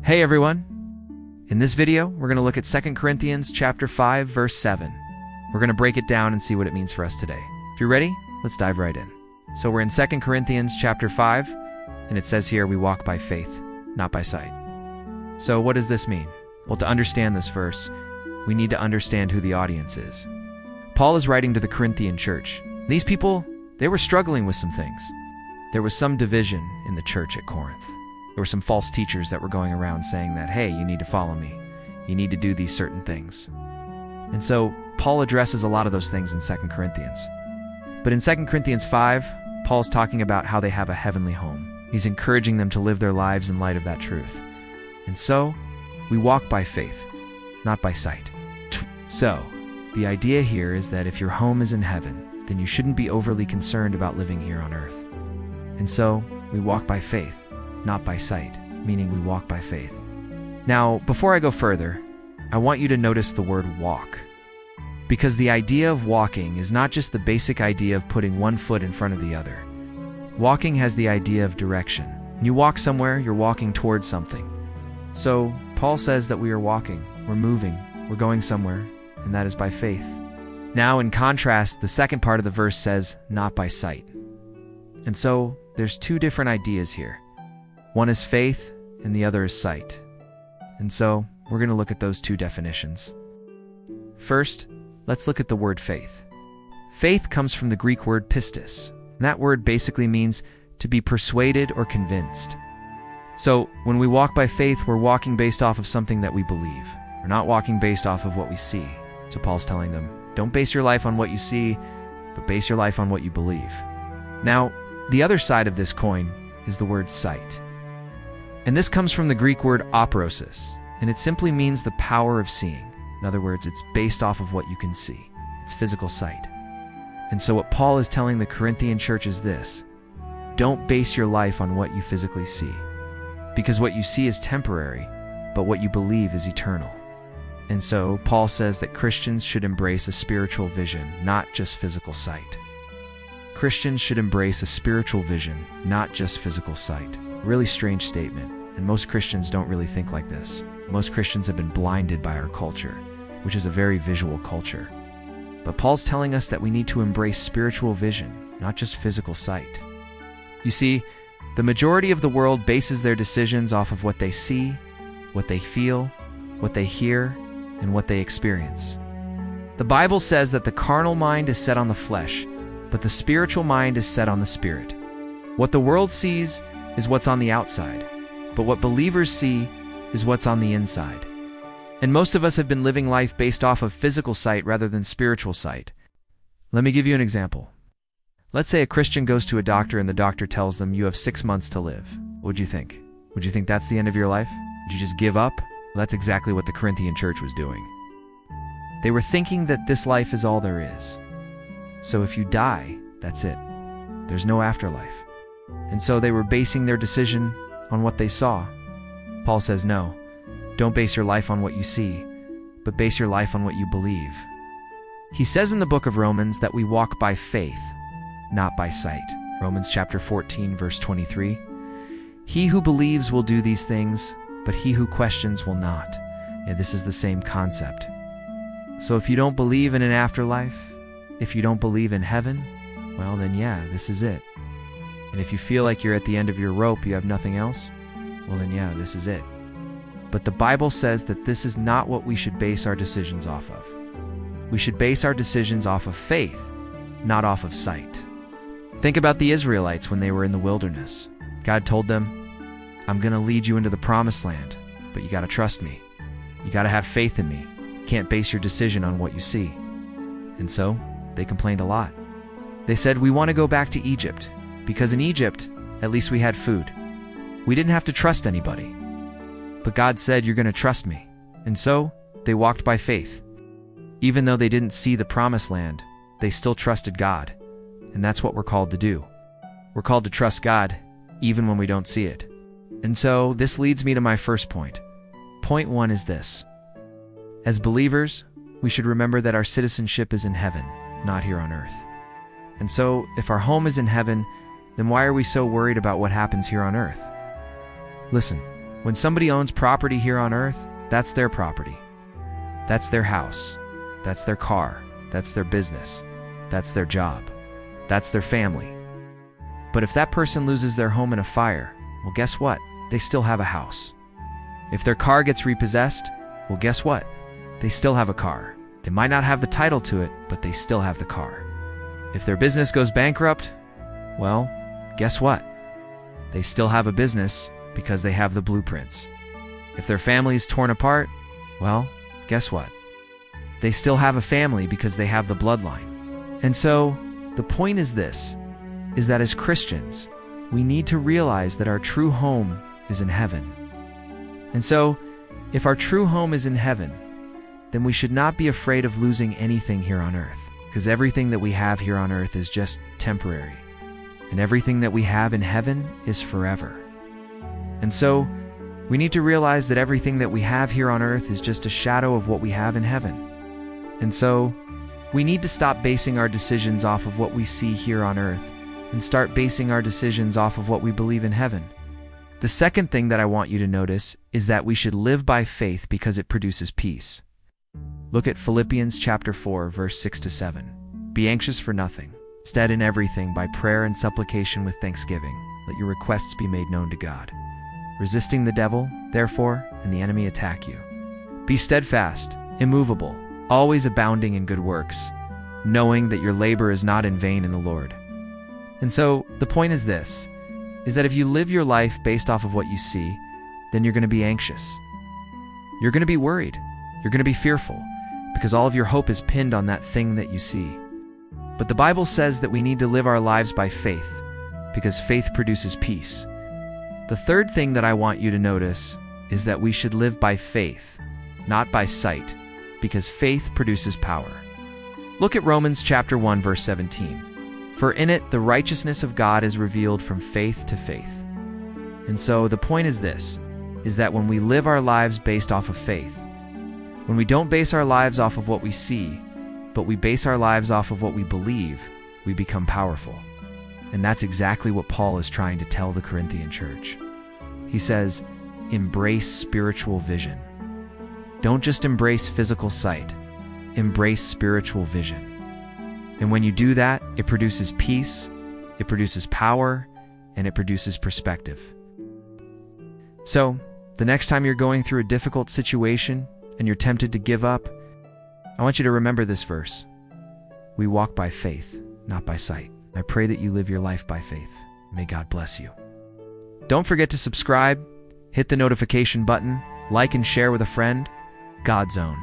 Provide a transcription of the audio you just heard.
Hey everyone! In this video, we're going to look at 2 Corinthians chapter 5, verse 7. We're going to break it down and see what it means for us today. If you're ready, let's dive right in. So we're in 2 Corinthians chapter 5, and it says here we walk by faith, not by sight. So what does this mean? Well, to understand this verse, we need to understand who the audience is. Paul is writing to the Corinthian church. These people, they were struggling with some things. There was some division in the church at Corinth. There were some false teachers that were going around saying that, hey, you need to follow me. You need to do these certain things. And so Paul addresses a lot of those things in 2 Corinthians. But in 2 Corinthians 5, Paul's talking about how they have a heavenly home. He's encouraging them to live their lives in light of that truth. And so we walk by faith, not by sight. So the idea here is that if your home is in heaven, then you shouldn't be overly concerned about living here on earth. And so we walk by faith, not by sight, meaning we walk by faith. Now, before I go further, I want you to notice the word walk. Because the idea of walking is not just the basic idea of putting one foot in front of the other. Walking has the idea of direction. When you walk somewhere, you're walking towards something. So, Paul says that we are walking, we're moving, we're going somewhere, and that is by faith. Now, in contrast, the second part of the verse says, not by sight. And so, there's two different ideas here. One is faith, and the other is sight. And so, we're going to look at those two definitions. First, let's look at the word faith. Faith comes from the Greek word pistis, and that word basically means to be persuaded or convinced. So, when we walk by faith, we're walking based off of something that we believe. We're not walking based off of what we see. So Paul's telling them, don't base your life on what you see, but base your life on what you believe. Now, the other side of this coin is the word sight. And this comes from the Greek word operosis, and it simply means the power of seeing. In other words, it's based off of what you can see. It's physical sight. And so what Paul is telling the Corinthian church is this: don't base your life on what you physically see, because what you see is temporary, but what you believe is eternal. And so Paul says that Christians should embrace a spiritual vision, not just physical sight. Christians should embrace a spiritual vision, not just physical sight. A really strange statement, and most Christians don't really think like this. Most Christians have been blinded by our culture, which is a very visual culture. But Paul's telling us that we need to embrace spiritual vision, not just physical sight. You see, the majority of the world bases their decisions off of what they see, what they feel, what they hear, and what they experience. The Bible says that the carnal mind is set on the flesh, but the spiritual mind is set on the spirit. What the world sees is what's on the outside, but what believers see is what's on the inside. And most of us have been living life based off of physical sight rather than spiritual sight. Let me give you an example. Let's say a Christian goes to a doctor and the doctor tells them you have 6 months to live. What would you think? Would you think that's the end of your life? Would you just give up? Well, that's exactly what the Corinthian church was doing. They were thinking that this life is all there is. So if you die, that's it. There's no afterlife. And so they were basing their decision on what they saw. Paul says, no, don't base your life on what you see, but base your life on what you believe. He says in the book of Romans that we walk by faith, not by sight. Romans chapter 14, verse 23. He who believes will do these things, but he who questions will not. Yeah, this is the same concept. So if you don't believe in an afterlife, if you don't believe in heaven, well then yeah, this is it. And if you feel like you're at the end of your rope, you have nothing else, well then yeah, this is it. But the Bible says that this is not what we should base our decisions off of. We should base our decisions off of faith, not off of sight. Think about the Israelites when they were in the wilderness. God told them, I'm going to lead you into the promised land, but you got to trust me. You got to have faith in me. You can't base your decision on what you see. And so, they complained a lot. They said, we want to go back to Egypt, because in Egypt, at least we had food. We didn't have to trust anybody. But God said, you're going to trust me. And so, they walked by faith. Even though they didn't see the promised land, they still trusted God. And that's what we're called to do. We're called to trust God, even when we don't see it. And so, this leads me to my first point. Point 1 is this. As believers, we should remember that our citizenship is in heaven, not here on earth. And so, if our home is in heaven, then why are we so worried about what happens here on earth? Listen, When somebody owns property here on earth, that's their property. That's their house. That's their car. That's their business. That's their job. That's their family. But if that person loses their home in a fire, well, guess what? They still have a house. If their car gets repossessed, well, guess what? They still have a car. They might not have the title to it, but they still have the car. If their business goes bankrupt, well, guess what? They still have a business because they have the blueprints. If their family is torn apart, well, guess what? They still have a family because they have the bloodline. And so, the point is this, is that as Christians, we need to realize that our true home is in heaven. And so, if our true home is in heaven, then we should not be afraid of losing anything here on earth, because everything that we have here on earth is just temporary, and everything that we have in heaven is forever. And so, we need to realize that everything that we have here on earth is just a shadow of what we have in heaven. And so, we need to stop basing our decisions off of what we see here on earth and start basing our decisions off of what we believe in heaven. The second thing that I want you to notice is that we should live by faith because it produces peace. Look at Philippians chapter 4, verse 6-7. Be anxious for nothing. Instead, in everything, by prayer and supplication with thanksgiving, let your requests be made known to God. Resisting the devil, therefore, and the enemy attack you. Be steadfast, immovable, always abounding in good works, knowing that your labor is not in vain in the Lord. And so, the point is this, is that if you live your life based off of what you see, then you're going to be anxious. You're going to be worried. You're going to be fearful, because all of your hope is pinned on that thing that you see. But the Bible says that we need to live our lives by faith, because faith produces peace. The third thing that I want you to notice is that we should live by faith, not by sight, because faith produces power. Look at Romans chapter 1, verse 17. For in it the righteousness of God is revealed from faith to faith. And so the point is this, is that when we live our lives based off of faith, when we don't base our lives off of what we see, but we base our lives off of what we believe, we become powerful. And that's exactly what Paul is trying to tell the Corinthian church. He says, embrace spiritual vision. Don't just embrace physical sight, embrace spiritual vision. And when you do that, it produces peace, it produces power, and it produces perspective. So, the next time you're going through a difficult situation and you're tempted to give up, I want you to remember this verse. We walk by faith, not by sight. I pray that you live your life by faith. May God bless you. Don't forget to subscribe, hit the notification button, like and share with a friend. God's Own.